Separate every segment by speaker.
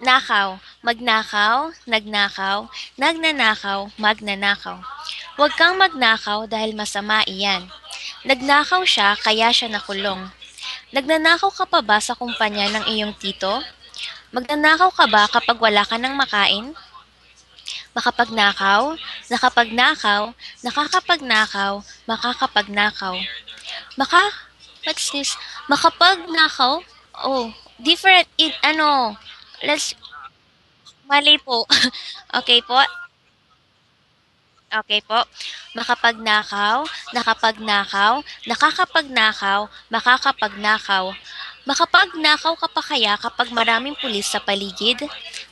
Speaker 1: Nakaw, magnakaw, nagnakaw, nagnanakaw, magnanakaw. Huwag kang magnakaw dahil masama iyan. Nagnakaw siya kaya siya nakulong. Nagnanakaw ka pa ba sa kumpanya ng iyong tito? Magnanakaw ka ba kapag wala ka ng makain? Makapagnakaw, nakapagnakaw, nakakapagnakaw, makakapagnakaw. Maka, what's this? Makapagnakaw? Oh, different, let's, mali po. Okay po, okay po. Makapagnakaw, nakapagnakaw, nakakapagnakaw, makakapagnakaw. Makapagnakaw ka pa kaya kapag maraming pulis sa paligid?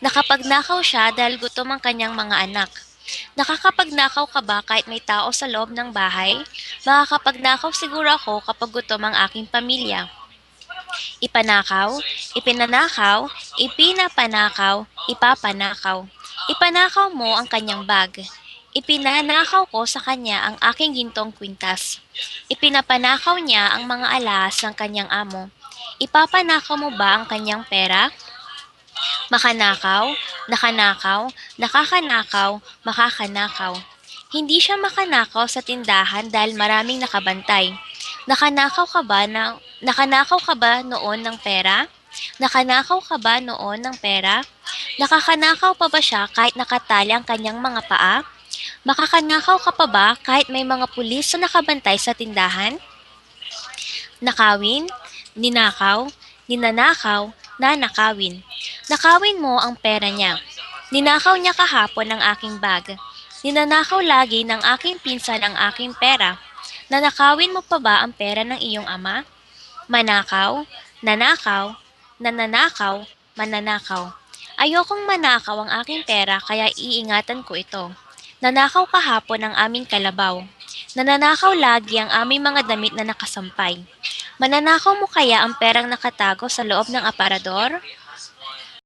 Speaker 1: Nakapagnakaw siya dahil gutom ang kanyang mga anak. Nakakapagnakaw ka ba kahit may tao sa loob ng bahay? Makakapagnakaw siguro ako kapag gutom ang aking pamilya. Ipanakaw, ipinanakaw, ipinapanakaw, ipapanakaw. Ipanakaw mo ang kanyang bag. Ipinanakaw ko sa kanya ang aking gintong kwintas. Ipinapanakaw niya ang mga alahas ng kanyang amo. Ipapanakaw mo ba ang kanyang pera? Makanakaw, nakanakaw, nakakanakaw, makakanakaw. Hindi siya makanakaw sa tindahan dahil maraming nakabantay. Nakanakaw ka ba noon ng pera? Nakanakaw ka ba noon ng pera? Nakakanakaw pa ba siya kahit nakatali ang kanyang mga paa? Makakanakaw ka pa ba kahit may mga pulis na nakabantay sa tindahan? Nakawin, ninakaw, ninanakaw, nanakawin. Nakawin mo ang pera niya. Ninakaw niya kahapon ang aking bag. Ninanakaw lagi ng aking pinsan ang aking pera. Nanakawin mo pa ba ang pera ng iyong ama? Manakaw, nanakaw, nananakaw, mananakaw. Ayokong manakaw ang aking pera kaya iingatan ko ito. Nanakaw kahapon ang aming kalabaw. Nananakaw lagi ang aming mga damit na nakasampay. Mananakaw mo kaya ang perang nakatago sa loob ng aparador?